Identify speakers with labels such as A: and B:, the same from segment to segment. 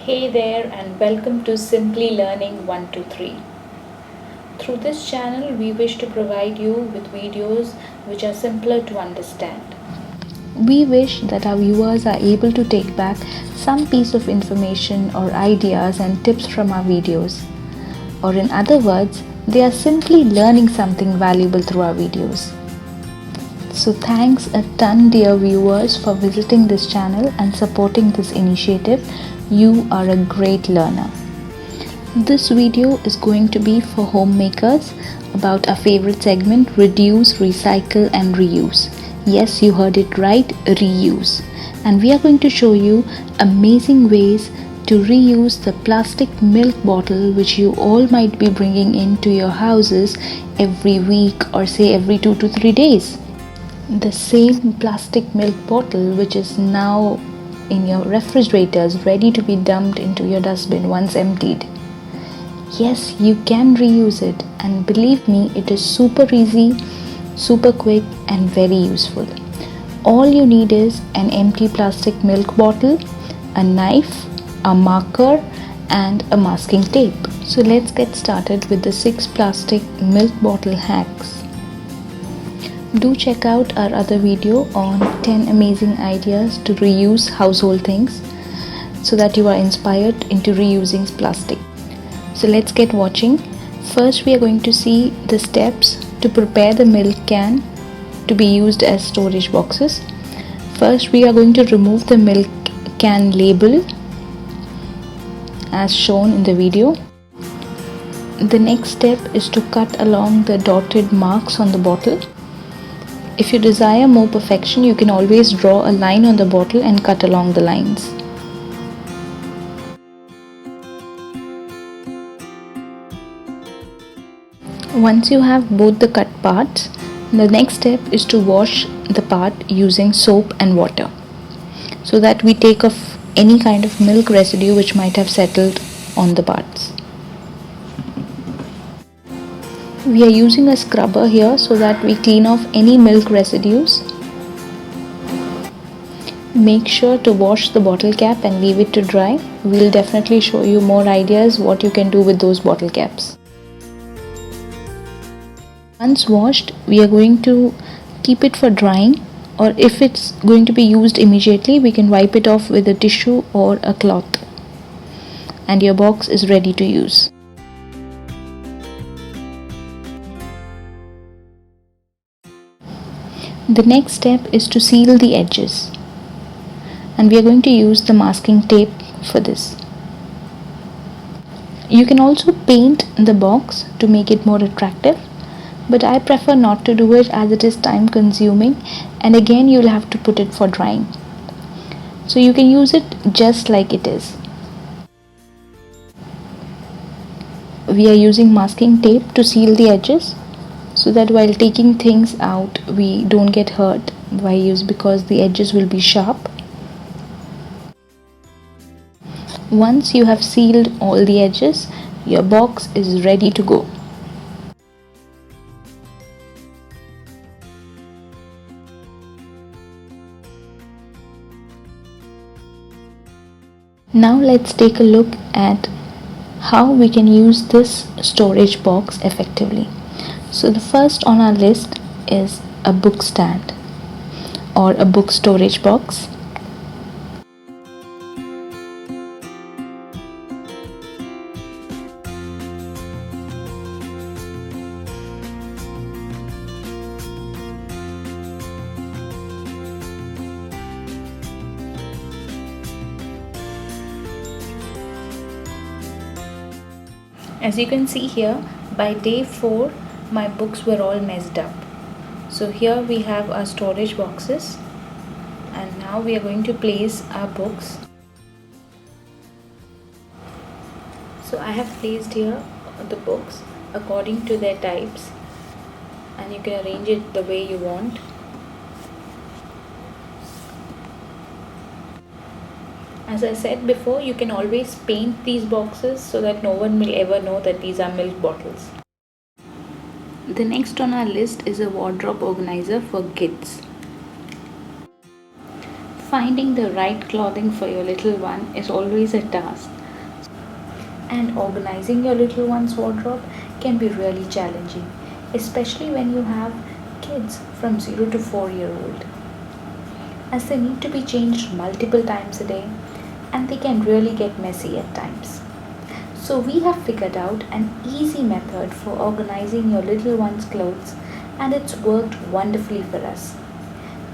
A: Hey there and welcome to Simply Learning 123. Through this channel, we wish to provide you with videos which are simpler to understand. We wish that our viewers are able to take back some piece of information or ideas and tips from our videos. Or in other words, they are simply learning something valuable through our videos. So thanks a ton, dear viewers, for visiting this channel and supporting this initiative. You are a great learner. This video is going to be for homemakers about our favorite segment, reduce, recycle and reuse. Yes, you heard it right, reuse. And we are going to show you amazing ways to reuse the plastic milk bottle which you all might be bringing into your houses every week or say every 2 to 3 days. The same plastic milk bottle which is now in your refrigerators ready to be dumped into your dustbin once emptied. Yes, you can reuse it, and believe me, it is super easy, super quick and very useful. All you need is an empty plastic milk bottle, a knife, a marker and a masking tape. So let's get started with the 6 plastic milk bottle hacks. Do check out our other video on 10 amazing ideas to reuse household things so that you are inspired into reusing plastic. So let's get watching. First we are going to see the steps to prepare the milk can to be used as storage boxes. First we are going to remove the milk can label as shown in the video. The next step is to cut along the dotted marks on the bottle. If you desire more perfection, you can always draw a line on the bottle and cut along the lines. Once you have both the cut parts, the next step is to wash the part using soap and water so that we take off any kind of milk residue which might have settled on the parts. We are using a scrubber here so that we clean off any milk residues. Make sure to wash the bottle cap and leave it to dry. We'll definitely show you more ideas what you can do with those bottle caps. Once washed, we are going to keep it for drying, or if it's going to be used immediately, we can wipe it off with a tissue or a cloth. And your box is ready to use. The next step is to seal the edges, and we are going to use the masking tape for this. You can also paint the box to make it more attractive, but I prefer not to do it as it is time consuming and again you will have to put it for drying. So you can use it just like it is. We are using masking tape to seal the edges so that while taking things out we don't get hurt by use because the edges will be sharp. Once you have sealed all the edges, your box is ready to go. Now let's take a look at how we can use this storage box effectively. So the first on our list is a book stand or a book storage box. As you can see here, by day 4 my books were all messed up. So here we have our storage boxes, and now we are going to place our books. So I have placed here the books according to their types, and you can arrange it the way you want. As I said before, you can always paint these boxes so that no one will ever know that these are milk bottles. The next on our list is a wardrobe organizer for kids. Finding the right clothing for your little one is always a task, And organizing your little one's wardrobe can be really challenging, especially when you have kids from 0 to 4-year old, as they need to be changed multiple times a day and they can really get messy at times. So, we have figured out an easy method for organizing your little one's clothes, and it's worked wonderfully for us.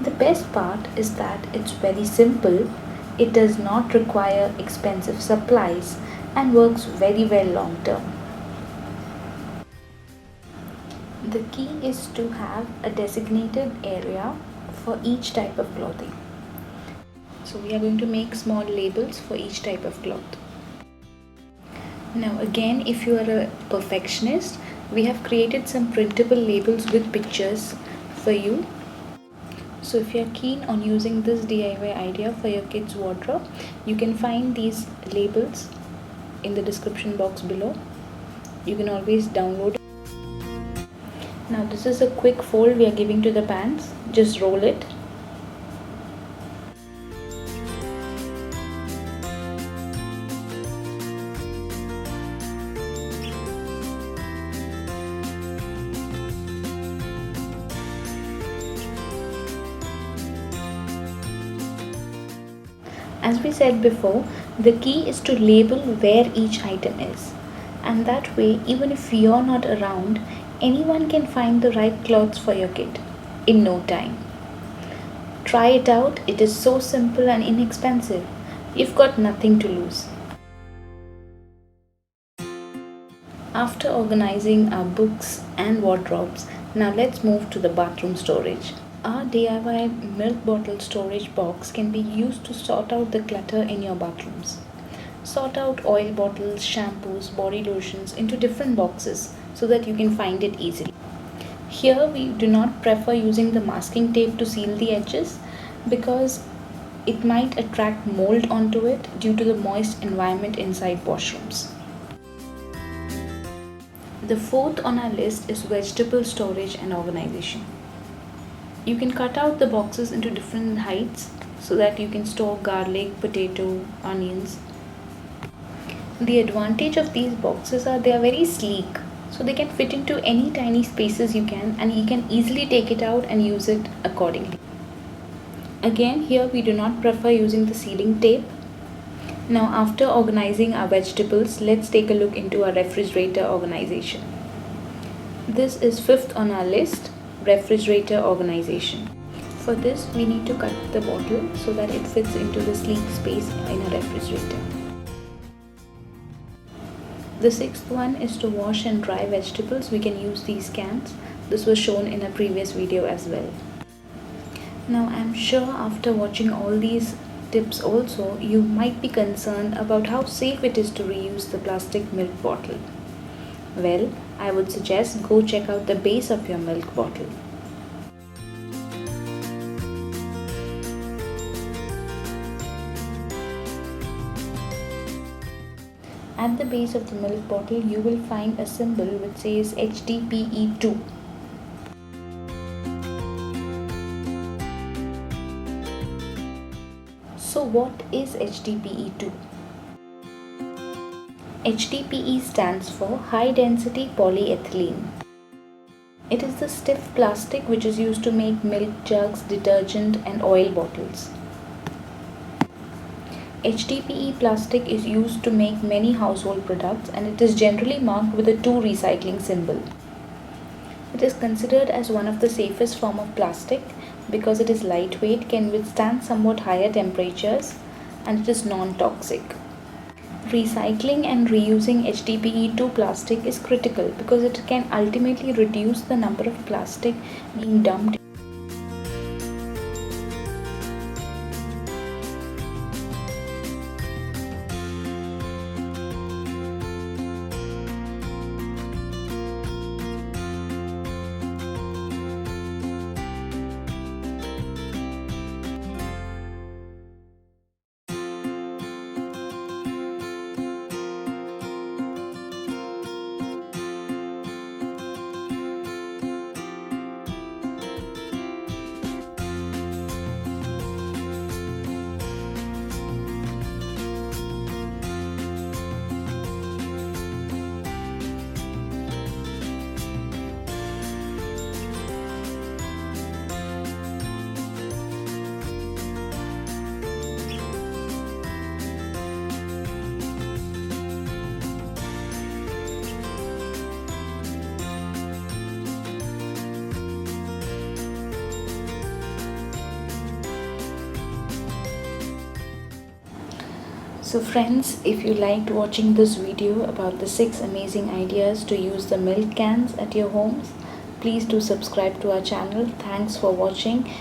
A: The best part is that it's very simple, it does not require expensive supplies, and works very well long term. The key is to have a designated area for each type of clothing. So we are going to make small labels for each type of cloth. Now again, if you are a perfectionist, we have created some printable labels with pictures for you. So if you are keen on using this DIY idea for your kids' wardrobe, you can find these labels in the description box below. You can always download it. Now this is a quick fold we are giving to the pants. Just roll it. As we said before, the key is to label where each item is, and that way, even if you're not around, anyone can find the right clothes for your kid in no time. Try it out, it is so simple and inexpensive. You've got nothing to lose. After organizing our books and wardrobes, now let's move to the bathroom storage. Our DIY milk bottle storage box can be used to sort out the clutter in your bathrooms. Sort out oil bottles, shampoos, body lotions into different boxes so that you can find it easily. Here we do not prefer using the masking tape to seal the edges because it might attract mold onto it due to the moist environment inside washrooms. The fourth on our list is vegetable storage and organization. You can cut out the boxes into different heights so that you can store garlic, potato, onions. The advantage of these boxes are they are very sleek, so they can fit into any tiny spaces you can, and you can easily take it out and use it accordingly. Again, here we do not prefer using the sealing tape. Now after organizing our vegetables, let's take a look into our refrigerator organization. This is fifth on our list, refrigerator organization. For this, we need to cut the bottle so that it fits into the sleek space in a refrigerator. The sixth one is to wash and dry vegetables. We can use these cans. This was shown in a previous video as well. Now I'm sure after watching all these tips also, you might be concerned about how safe it is to reuse the plastic milk bottle. Well, I would suggest go check out the base of your milk bottle. At the base of the milk bottle, you will find a symbol which says HDPE2. So what is HDPE2? HDPE stands for high density polyethylene. It is the stiff plastic which is used to make milk jugs, detergent and oil bottles. HDPE plastic is used to make many household products, and it is generally marked with a 2 recycling symbol. It is considered as one of the safest form of plastic because it is lightweight, can withstand somewhat higher temperatures, and it is non-toxic. Recycling and reusing HDPE2 plastic is critical because it can ultimately reduce the number of plastic being dumped. So friends, if you liked watching this video about the 6 amazing ideas to use the milk cans at your homes, please do subscribe to our channel. Thanks for watching.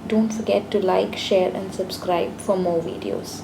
A: Don't forget to like, share and subscribe for more videos.